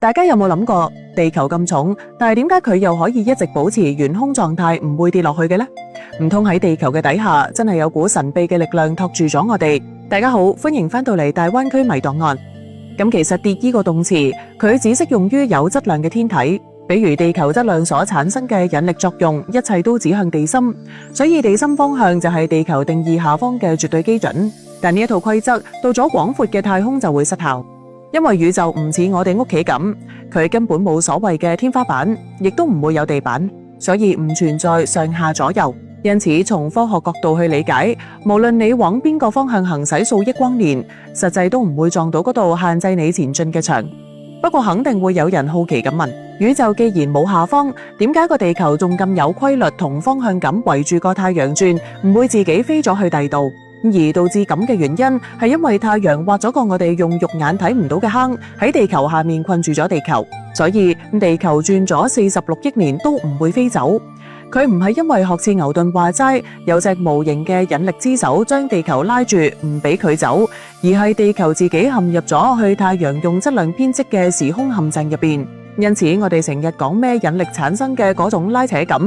大家有冇諗過，地球咁重，但係點解佢又可以一直保持懸空狀態，唔會跌落去嘅呢？唔通喺地球嘅底下，真係有股神秘嘅力量托住咗我哋？大家好，歡迎翻到嚟大灣區謎檔案。咁其實跌呢個動詞，佢只適用於有質量嘅天體，比如地球質量所產生嘅引力作用，一切都指向地心，所以地心方向就係地球定義下方嘅絕對基準。但呢一套規則到咗廣闊嘅太空就會失效。因為宇宙唔似我哋屋企咁，佢根本冇所謂嘅天花板，亦都唔會有地板，所以唔存在上下左右。因此，從科學角度去理解，無論你往邊個方向行駛數億光年，實際都唔會撞到嗰度限制你前進嘅牆。不過肯定會有人好奇咁問：宇宙既然冇下方，點解個地球仲咁有規律同方向咁圍住個太陽轉，唔會自己飛咗去第度？而導致咁嘅原因係因為太陽挖咗個我哋用肉眼睇唔到嘅坑，喺地球下面困住咗地球，所以地球轉咗46億年都唔會飛走。佢唔係因為學似牛頓話齋有隻無形嘅引力之手將地球拉住唔俾佢走，而係地球自己陷入咗去太陽用質量編織嘅時空陷阱入邊。因此我哋成日講咩引力產生嘅嗰種拉扯感，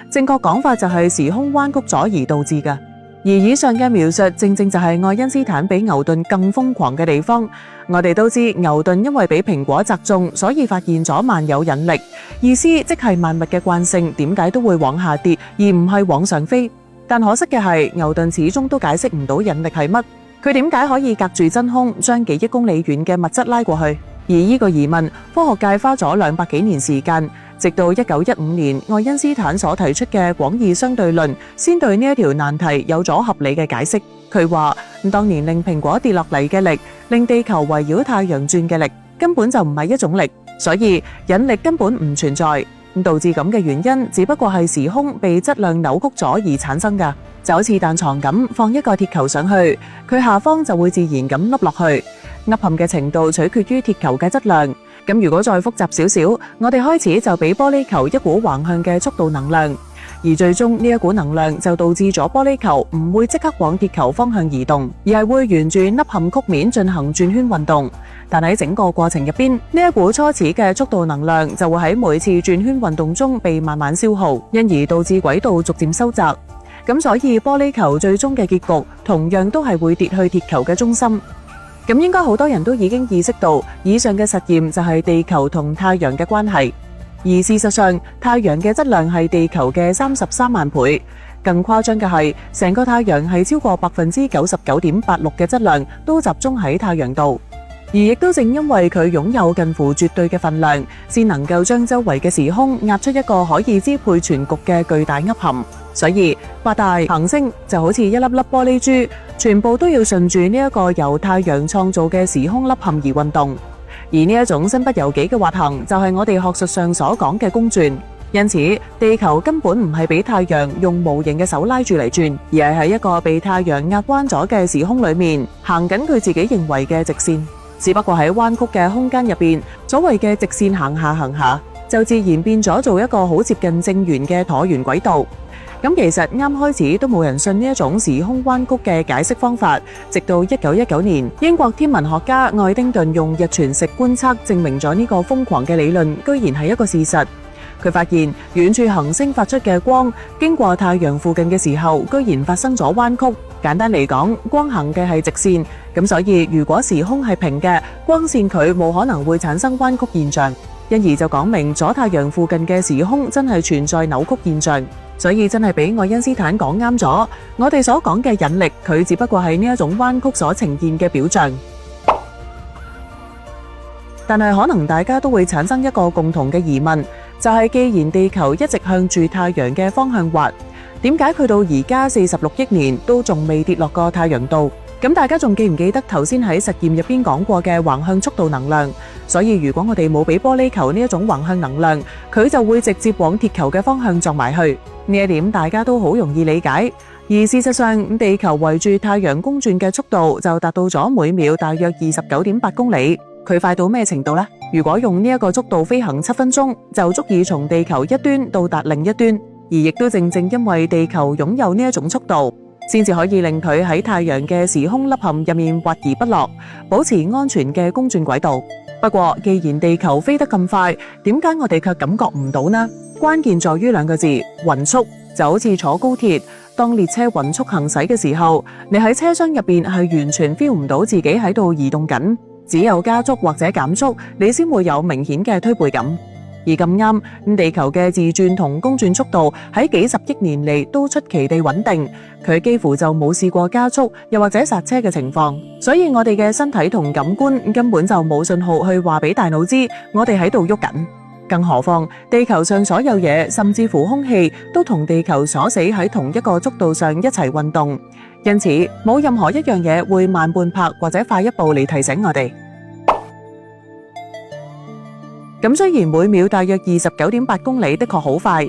正確講法就係時空彎曲咗而導致㗎。而以上嘅描述正正就係愛因斯坦比牛頓更瘋狂嘅地方。我哋都知牛頓因為俾蘋果砸中，所以發現咗萬有引力，意思即係萬物嘅慣性點解都會往下跌，而唔係往上飛。但可惜嘅係，牛頓始終都解釋唔到引力係乜，佢點解可以隔住真空將幾億公里遠嘅物質拉過去？而呢個疑問，科學界花咗200幾年時間，直到1915年，愛因斯坦所提出嘅廣義相對論，先對呢一條難題有咗合理嘅解釋。佢話，當年令蘋果跌落嚟嘅力，令地球圍繞太陽轉嘅力，根本就唔係一種力，所以引力根本唔存在。導致咁嘅原因，只不過係時空被質量扭曲咗而產生㗎。就好似彈床咁，放一個鐵球上去，佢下方就會自然咁凹落去。凹陷嘅程度取決於鐵球嘅質量。咁如果再複雜少少，我哋開始就俾玻璃球一股橫向嘅速度能量，而最終呢一股能量就導致咗玻璃球唔會即刻往鐵球方向移動，而係會沿住凹陷曲面進行轉圈運動。但喺整個過程入邊，呢一股初始嘅速度能量就會喺每次轉圈運動中被慢慢消耗，因而導致軌道逐漸收窄。咁所以玻璃球最終嘅結局同樣都係會跌去鐵球嘅中心。咁應該好多人都已經意識到，以上嘅實驗就係地球同太陽嘅關係。而事實上，太陽嘅質量係地球嘅33萬倍。更誇張嘅係，成個太陽係超過99.86%嘅質量都集中喺太陽度。而亦都正因為佢擁有近乎絕對嘅份量，先能夠將周圍嘅時空壓出一個可以支配全局嘅巨大凹陷。所以8大行星就好似一粒粒玻璃珠，全部都要順住呢一個由太陽創造嘅時空凹陷而運動。而呢一種身不由己嘅滑行，就係我哋學術上所講嘅公轉。因此，地球根本唔係俾太陽用無形嘅手拉住嚟轉，而係喺一個被太陽壓彎咗嘅時空裏面，行緊佢自己認為嘅直線。只不過喺彎曲嘅空間入邊，所謂嘅直線行下，就自然變咗做一個好接近正圓嘅橢圓軌道。咁其實啱開始都冇人信呢一種時空彎曲嘅解釋方法，直到1919年，英國天文學家愛丁頓用日全食觀測證明咗呢個瘋狂嘅理論居然係一個事實。佢發現遠處行星發出嘅光經過太陽附近嘅時候，居然發生咗彎曲。簡單嚟講，光行嘅係直線，咁所以如果時空係平嘅，光線佢冇可能會產生彎曲現象，因而就講明左太陽附近嘅時空真係存在扭曲現象。所以真係俾愛因斯坦講啱咗，我哋所講嘅引力，佢只不過係呢一種彎曲所呈現嘅表象。但係可能大家都會產生一個共同嘅疑問，就係既然地球一直向住太陽嘅方向滑，點解佢到而家46億年都仲未跌落個太陽度？咁大家仲記唔記得頭先喺實驗入邊講過嘅橫向速度能量？所以如果我哋冇俾玻璃球呢一種橫向能量，佢就會直接往鐵球嘅方向撞埋去。呢一點大家都好容易理解。而事實上，地球圍住太陽公轉嘅速度就達到咗每秒大約29.8公里。佢快到咩程度呢？如果用呢一個速度飛行7分鐘，就足以從地球一端到達另一端。而亦都正正因為地球擁有呢一種速度，先至可以令佢喺太陽嘅時空凹陷入面滑而不落，保持安全嘅公轉軌道。不過，既然地球飛得咁快，點解我哋卻感覺唔到呢？關鍵在於兩個字：勻速。就好似坐高鐵，當列車勻速行駛嘅時候，你喺車廂入邊係完全 feel 唔到自己喺度移動緊，只有加速或者減速，你先會有明顯嘅推背感。而咁啱，地球嘅自轉同公轉速度喺幾十億年嚟都出奇地穩定，佢幾乎就冇試過加速又或者剎車嘅情況，所以我哋嘅身體同感官根本就冇信號去話俾大腦知我哋喺度喐緊。更何況地球上所有嘢，甚至乎空氣都同地球鎖死喺同一個速度上一齊運動，因此冇任何一樣嘢會慢半拍或者快一步嚟提醒我哋。咁雖然每秒大約29.8公里的確好快，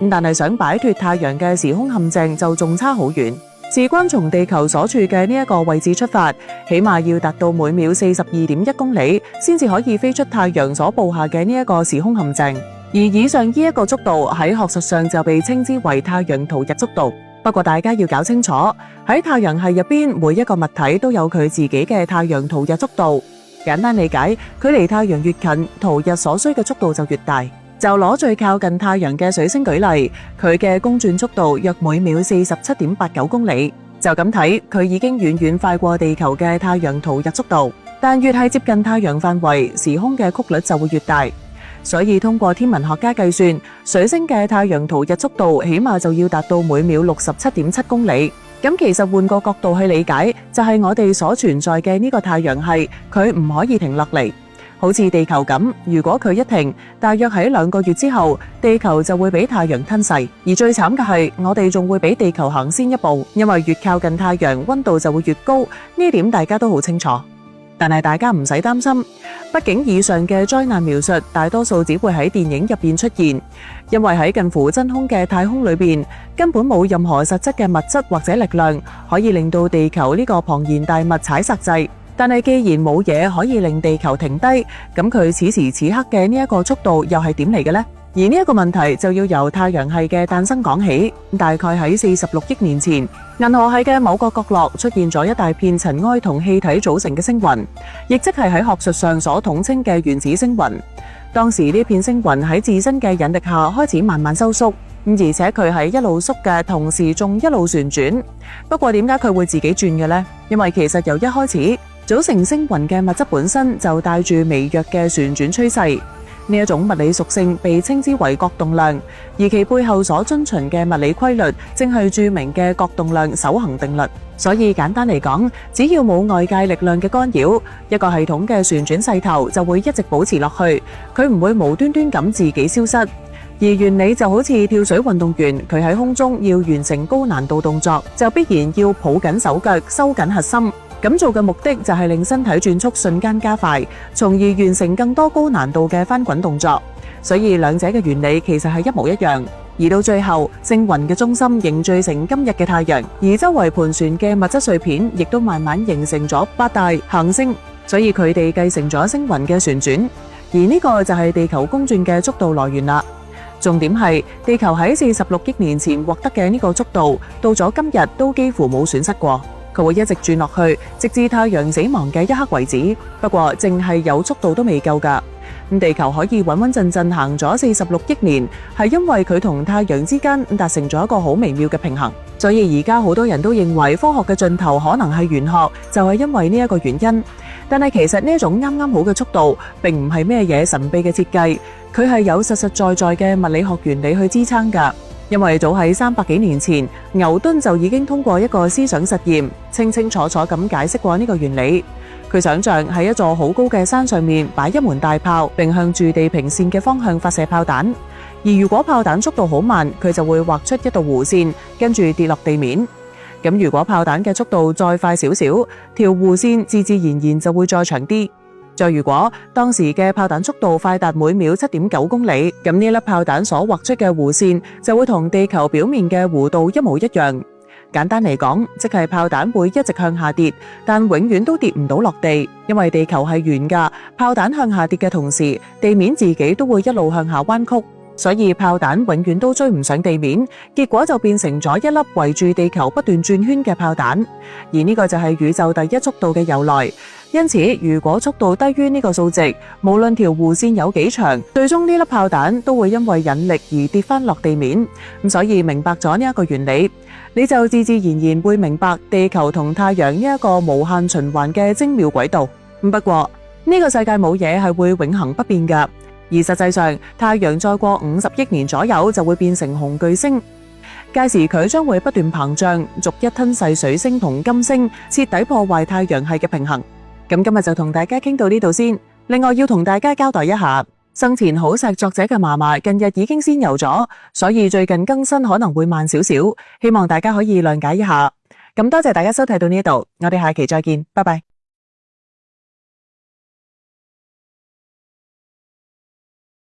但係想擺脫太陽嘅時空陷阱就仲差好遠。事關從地球所處嘅呢一個位置出發，起碼要達到每秒42.1公里，先至可以飛出太陽所布下嘅呢一個時空陷阱。而以上呢一個速度喺學術上就被稱之為太陽逃逸速度。不過大家要搞清楚，喺太陽系入邊，每一個物體都有佢自己嘅太陽逃逸速度。簡單理解，距離太陽越近，逃逸所需嘅速度就越大。就攞最靠近太陽嘅水星舉例，佢嘅公轉速度約每秒47.89公里。就咁睇，佢已經遠遠快過地球嘅太陽逃逸速度。但越係接近太陽範圍，時空嘅曲率就會越大。所以通過天文學家計算，水星嘅太陽逃逸速度起碼就要達到每秒67.7公里。咁其實換個角度去理解，就係我哋所存在嘅呢個太陽系，佢唔可以停落嚟。好似地球咁，如果佢一停，大約喺2個月之後，地球就會俾太陽吞噬。而最慘嘅係，我哋仲會比地球行先一步，因為越靠近太陽，溫度就會越高。呢點大家都好清楚。但係大家唔使擔心，畢竟以上嘅災難描述大多數只會喺電影入邊出現，因為喺近乎真空嘅太空裏邊，根本冇任何實質嘅物質或者力量可以令到地球呢個龐然大物踩剎掣。但係既然冇嘢可以令地球停低，咁佢此時此刻嘅呢一個速度又係點嚟嘅呢？而呢一個問題就要由太陽系嘅誕生講起。大概喺46億年前，銀河系嘅某個角落出現咗一大片塵埃同氣體組成嘅星雲，亦即係喺學術上所統稱嘅原子星雲。當時呢片星雲喺自身嘅引力下開始慢慢收縮，而且佢喺一路縮嘅同時仲一路旋轉。不過點解佢會自己轉嘅呢？因為其實由一開始組成星雲嘅物質本身就帶住微弱嘅旋轉趨勢，呢一種物理屬性被稱之為角動量，而其背後所遵循嘅物理規律正係著名嘅角動量守恒定律。所以簡單嚟講，只要冇外界力量嘅干擾，一個系統嘅旋轉勢頭就會一直保持落去，佢唔會無端端咁自己消失。而原理就好似跳水運動員，佢喺空中要完成高難度動作，就必然要抱緊手腳，收緊核心。咁做嘅目的就係令身體轉速瞬間加快，從而完成更多高難度嘅翻滾動作。所以兩者嘅原理其實係一模一樣。而到最後，星雲嘅中心凝聚成今日嘅太陽，而周圍盤旋嘅物質碎片亦都慢慢形成咗8大行星。所以佢哋繼承咗星雲嘅旋轉，而呢個就係地球公轉嘅速度來源啦。重點係地球喺46億年前獲得嘅呢個速度，到咗今日都幾乎冇損失過。佢會一直轉落去，直至太陽死亡嘅一刻為止。不過淨係有速度都未夠㗎。地球可以穩穩陣陣行咗46億年，係因為佢同太陽之間達成咗一個好微妙嘅平衡。所以而家好多人都認為科學嘅盡頭可能係玄學，就係因為呢一個原因。但係其實呢一種啱啱好嘅速度，並唔係咩嘢神秘嘅設計，佢係有實實在在嘅物理學原理去支撐㗎。因為早喺300幾年前，牛頓就已經通過一個思想實驗，清清楚楚咁解釋過呢個原理。佢想象喺一座好高嘅山上面擺一門大炮，並向住地平線嘅方向發射炮彈。而如果炮彈速度好慢，佢就會畫出一道弧線，跟住跌落地面。咁如果炮彈嘅速度再快少少，條弧線自自然然就會再長啲。再如果當時嘅炮彈速度快達每秒7.9公里，咁呢粒炮彈所畫出嘅弧線就會同地球表面嘅弧度一模一樣。簡單嚟講，即係炮彈會一直向下跌，但永遠都跌唔到落地，因為地球係圓㗎。炮彈向下跌嘅同時，地面自己都會一路向下彎曲。所以炮彈永遠都追唔上地面，結果就變成咗一粒圍住地球不斷轉圈嘅炮彈。而呢個就係宇宙第一速度嘅由來。因此，如果速度低於呢個數值，無論條弧線有幾長，最終呢粒炮彈都會因為引力而跌翻落地面。所以明白咗呢一個原理，你就自自然然會明白地球同太陽呢一個無限循環嘅精妙軌道。不過呢個世界冇嘢係會永恆不變㗎，而實際上太陽再過50億年左右就會變成紅巨星，屆時佢將會不斷膨脹，逐一吞噬水星同金星，徹底破壞太陽系嘅平衡。咁今日就同大家傾到呢度先。另外要同大家交代一下，生前好錫作者嘅嫲嫲近日已經仙遊咗，所以最近更新可能會慢少少，希望大家可以諒解一下。咁多謝大家收睇到呢度，我哋下期再見，拜拜。